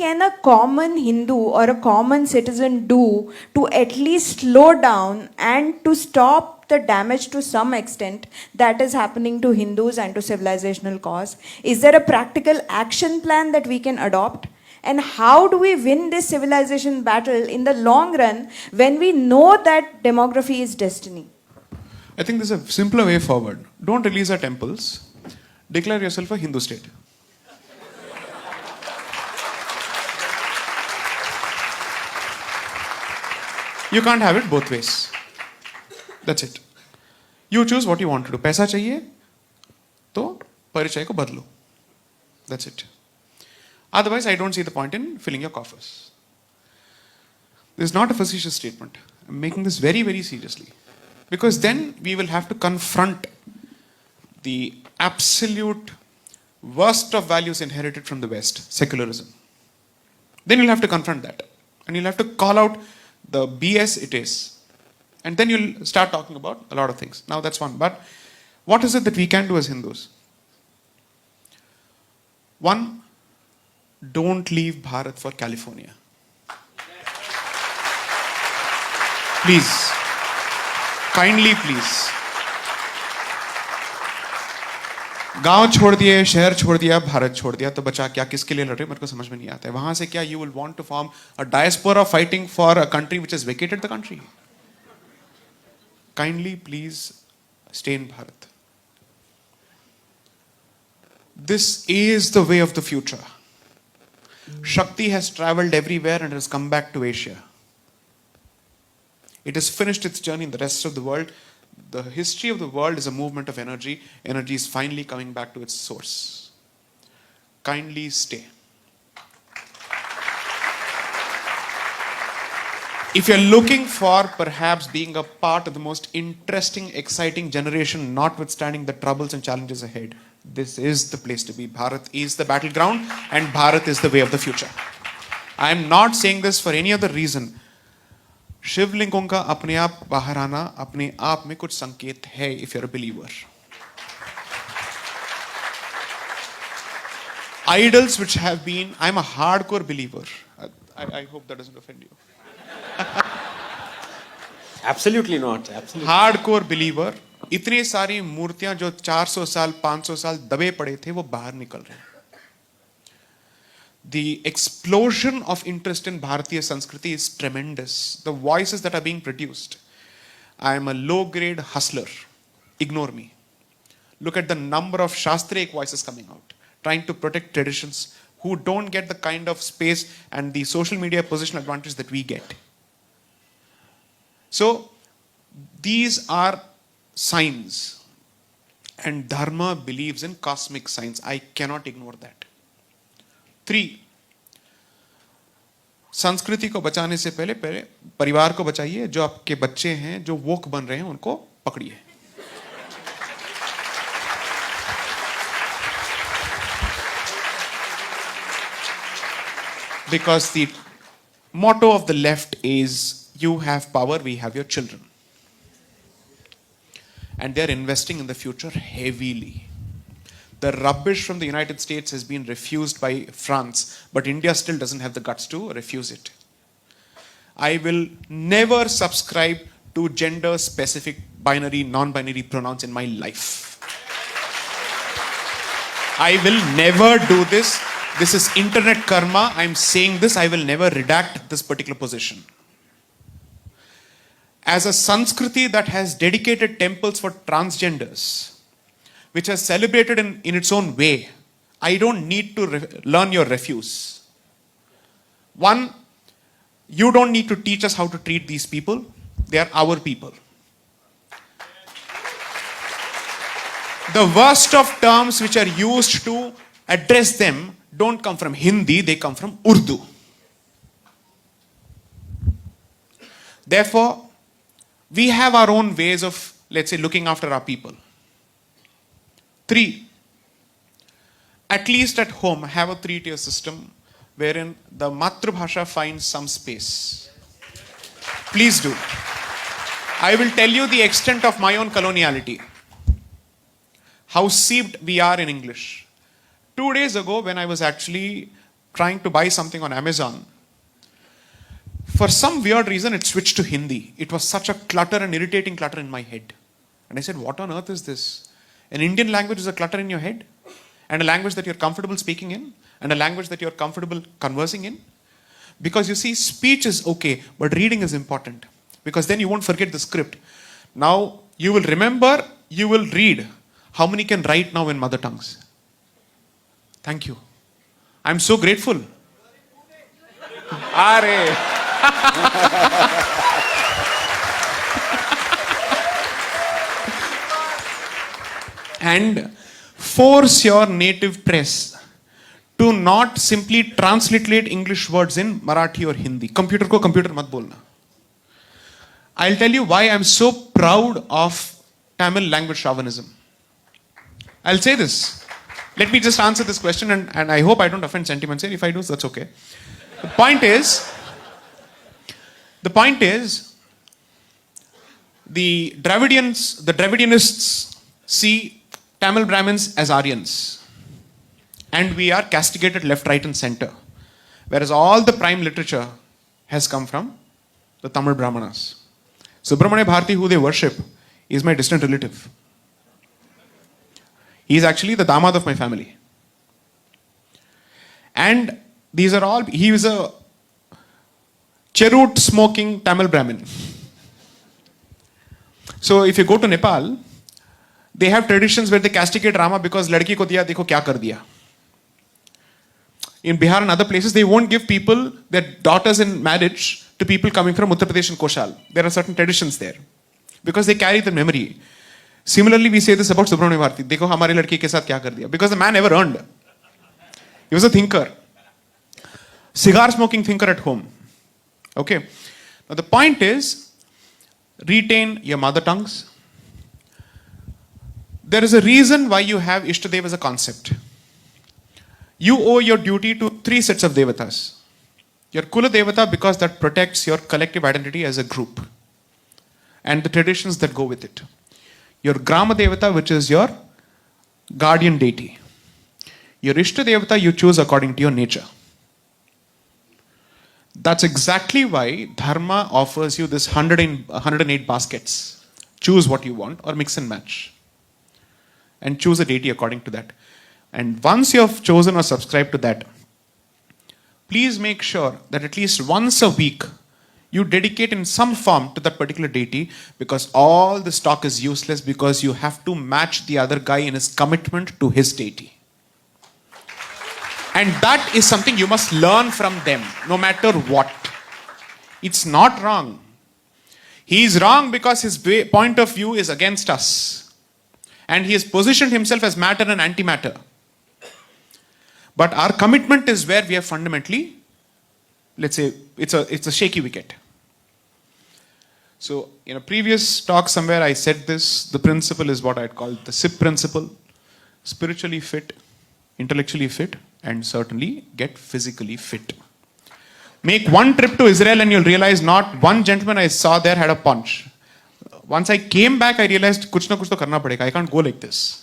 can a common Hindu or a common citizen do to at least slow down and to stop the damage to some extent that is happening to Hindus and to civilizational cause? Is there a practical action plan that we can adopt? And how do we win this civilization battle in the long run when we know that demography is destiny? I think there's a simpler way forward. Don't release our temples. Declare yourself a Hindu state. You can't have it both ways. That's it. You choose what you want to do. पैसा चाहिए तो परिचय को बदलो. That's it. Otherwise, I don't see the point in filling your coffers. This is not a facetious statement. I'm making this very, very seriously. Because then we will have to confront the absolute worst of values inherited from the West, secularism. Then you'll have to confront that. And you'll have to call out the BS it is. And then you'll start talking about a lot of things. Now that's one. But what is it that we can do as Hindus? One, don't leave Bharat for California. Please. Kindly please. गांव छोड़ दिए, शहर छोड़ दिया, भारत छोड़ दिया, तो बचा क्या? किसके लिए लड़ रहे? मेरे को समझ में नहीं आता है. वहां से क्या? You will want to form a diaspora fighting for a country which has vacated the country. Kindly please stay in Bharat. This is the way of the future. Shakti has traveled everywhere and has come back to Asia. It has finished its journey in the rest of the world. The history of the world is a movement of energy. Energy is finally coming back to its source. Kindly stay. If you're looking for perhaps being a part of the most interesting, exciting generation, notwithstanding the troubles and challenges ahead, this is the place to be. Bharat is the battleground and Bharat is the way of the future. I am not saying this for any other reason. शिवलिंगों का अपने आप बाहर आना अपने आप में कुछ संकेत है, if you're a believer. Idols which have been, I'm a hardcore believer. I hope that doesn't offend you. Absolutely not. Absolutely. Hardcore believer. इतनी सारी मूर्तियां जो 400 साल 500 साल दबे पड़े थे वो बाहर निकल रहे हैं. The explosion of interest in Bharatiya Sanskriti is tremendous. The voices that are being produced. I am a low-grade hustler. Ignore me. Look at the number of Shastric voices coming out, trying to protect traditions, who don't get the kind of space and the social media position advantage that we get. So, these are signs. And Dharma believes in cosmic signs. I cannot ignore that. 3. संस्कृति को बचाने से पहले परिवार को बचाइए. जो आपके बच्चे हैं जो वोक बन रहे हैं उनको पकड़िए. Because the motto of the left is you have power, we have your children. And they are investing in the future heavily. The rubbish from the United States has been refused by France, but India still doesn't have the guts to refuse it. I will never subscribe to gender-specific binary, non-binary pronouns in my life. I will never do this. This is internet karma. I'm saying this. I will never redact this particular position. As a Sanskriti that has dedicated temples for transgenders, which has celebrated in its own way, I don't need to learn your refuse. One, you don't need to teach us how to treat these people. They are our people. The worst of terms which are used to address them don't come from Hindi, they come from Urdu. Therefore, we have our own ways of, let's say, looking after our people. 3, at least at home, have a 3-tier system wherein the Matrabhasha finds some space. Please do. I will tell you the extent of my own coloniality. How seeped we are in English. 2 days ago, when I was actually trying to buy something on Amazon. For some weird reason, it switched to Hindi. It was such a clutter and irritating clutter in my head. And I said, what on earth is this? An Indian language is a clutter in your head? And a language that you're comfortable speaking in? And a language that you're comfortable conversing in? Because you see, speech is okay, but reading is important. Because then you won't forget the script. Now, you will remember, you will read. How many can write now in mother tongues? Thank you. I'm so grateful. Are. And force your native press to not simply transliterate English words in Marathi or Hindi. Computer ko computer mat bolna. I'll tell you why I'm so proud of Tamil language chauvinism. I'll say this. Let me just answer this question, and I hope I don't offend sentiments here. If I do, that's okay. The point is, the Dravidianists see Tamil Brahmins as Aryans. And we are castigated left, right, and center. Whereas all the prime literature has come from the Tamil Brahmanas. Subramanya Bharati, who they worship, is my distant relative. He is actually the damad of my family. And these are all, he was a cherut smoking Tamil Brahmin. So if you go to Nepal, they have traditions where they castigate Rama because ladki ko diya, dekho kya kar diya. In Bihar and other places, they won't give people their daughters in marriage to people coming from Uttar Pradesh and Koshal. There are certain traditions there because they carry the memory. Similarly, we say this about Subramanya Bharati. Dekho hamari ladki ke saath kya kar diya. Because the man never earned. He was a thinker. Cigar smoking thinker at home. Okay. Now the point is, retain your mother tongues. There is a reason why you have Ishtadev as a concept. You owe your duty to 3 sets of devatas. Your Kula Devata, because that protects your collective identity as a group and the traditions that go with it. Your Grama Devata, which is your guardian deity. Your Ishta Devata you choose according to your nature. That's exactly why Dharma offers you this 108 baskets. Choose what you want or mix and match. And choose a deity according to that. And once you have chosen or subscribed to that, please make sure that at least once a week you dedicate in some form to that particular deity, because all this talk is useless because you have to match the other guy in his commitment to his deity. And that is something you must learn from them, no matter what. It's not wrong. He is wrong because his point of view is against us. And he has positioned himself as matter and antimatter. But our commitment is where we are fundamentally, let's say, it's a shaky wicket. So, in a previous talk somewhere I said this, the principle is what I'd call the SIP principle. Spiritually fit, intellectually fit, and certainly get physically fit. Make one trip to Israel and you'll realize not one gentleman I saw there had a punch. Once I came back, I realized kuch na kuch to karna padega. I can't go like this.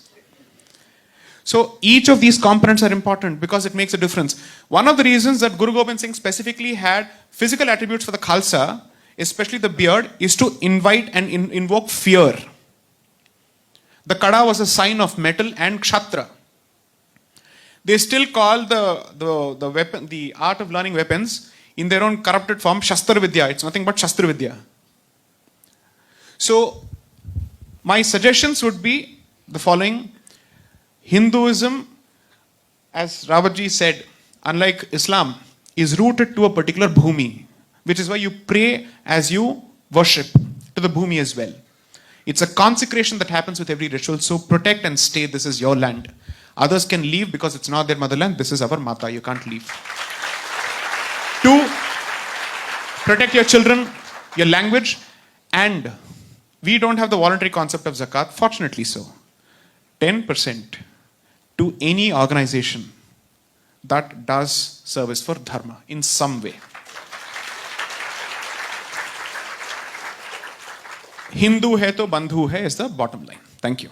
So each of these components are important because it makes a difference. One of the reasons that Guru Gobind Singh specifically had physical attributes for the Khalsa, especially the beard, is to invite and invoke fear. The Kada was a sign of metal and Kshatra. They still call the weapon, the art of learning weapons in their own corrupted form, Shastra Vidya. It's nothing but Shastra Vidya. So my suggestions would be the following. Hinduism, as Rawatji said, unlike Islam, is rooted to a particular bhumi, which is why you pray as you worship to the bhumi as well. It's a consecration that happens with every ritual, so protect and stay. This is your land. Others can leave because it's not their motherland. This is our Mata. You can't leave. 2, protect your children, your language, and we don't have the voluntary concept of zakat, fortunately so. 10% to any organization that does service for dharma in some way. Hindu hai to bandhu hai is the bottom line. Thank you.